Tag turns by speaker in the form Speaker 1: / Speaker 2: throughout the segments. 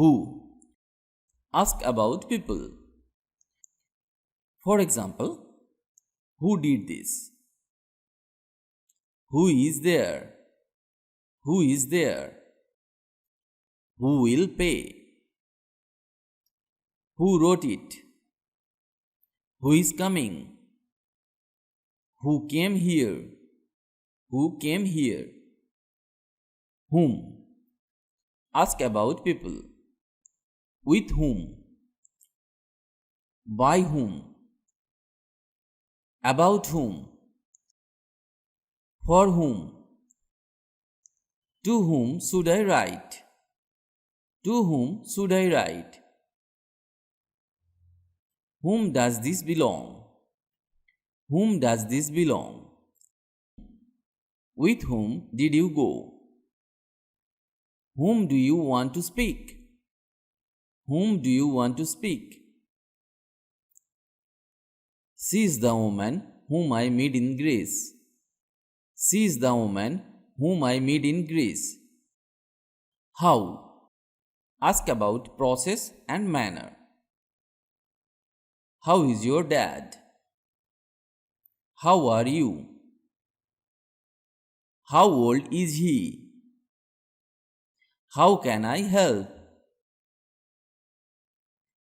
Speaker 1: Who? Ask about people. For example, who did this? Who is there? Who is there? Who will pay? Who wrote it? Who is coming? Who came here? Who came here? Whom? Ask about people. With whom? By whom? About whom? For whom? To whom should I write? To whom should I write? Whom does this belong? Whom does this belong? With whom did you go? Whom do you want to speak? Whom do you want to speak? She is the woman whom I meet in Greece. She is the woman whom I meet in Greece. How? Ask about process and manner. How is your dad? How are you? How old is he? How can I help?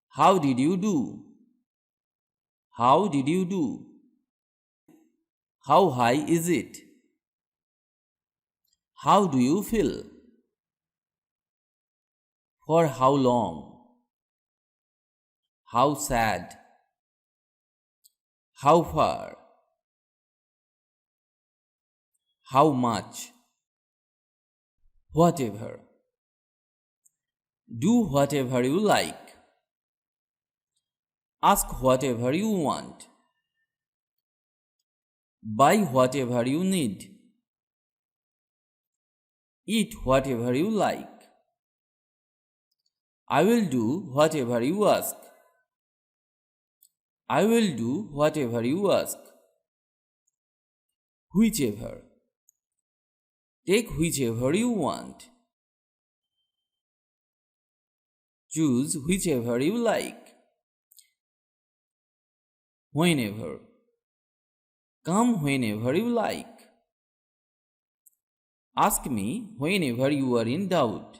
Speaker 1: How did you do? How did you do? How high is it? How do you feel? For how long? How sad? How far? How much? Whatever. Do whatever you like. Ask whatever you want. Buy whatever you need. Eat whatever you like. I will do whatever you ask. I will do whatever you ask. Whichever. Take whichever you want. Choose whichever you like. Whenever. Come whenever you like. Ask me whenever you are in doubt.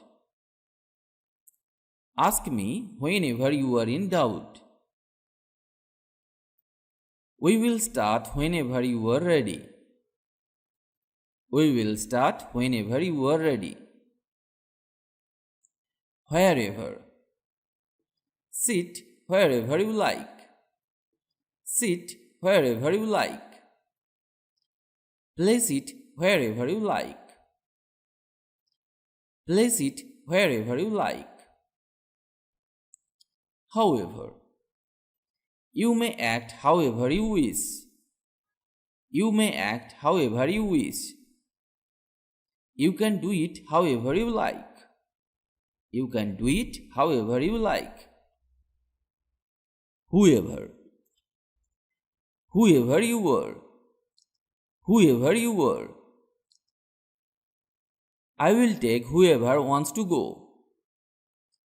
Speaker 1: Ask me whenever you are in doubt. We will start whenever you are ready. We will start whenever you are ready. Wherever. Sit wherever you like. Sit wherever you like. Place it wherever you like. Place it wherever you like. However. You may act however you wish. You may act however you wish. You can do it however you like. You can do it however you like. Whoever. Whoever you were. Whoever you were. I will take whoever wants to go.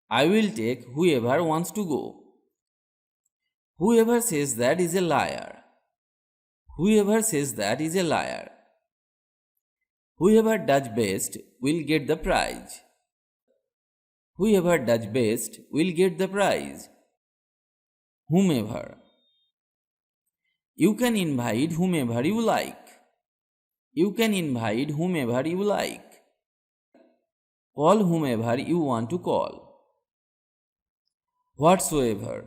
Speaker 1: I will take whoever wants to go. Whoever says that is a liar. Whoever says that is a liar. Whoever does best will get the prize. Whoever does best will get the prize. Whomever. You can invite whomever you like. You can invite whomever you like. Call whomever you want to call. Whatsoever.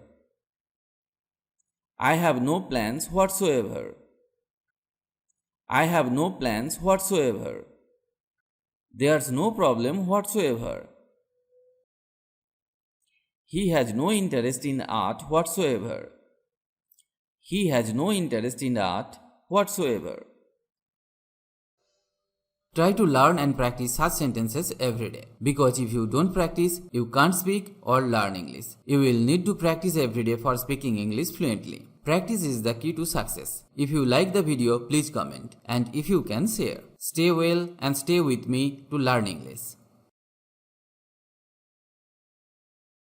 Speaker 1: I have no plans whatsoever. I have no plans whatsoever. There's no problem whatsoever. He has no interest in art whatsoever. He has no interest in art whatsoever. Try to learn and practice such sentences every day. Because if you don't practice, you can't speak or learn English. You will need to practice every day for speaking English fluently. Practice is the key to success. If you like the video, please comment. And if you can, share. Stay well and stay with me to learn English.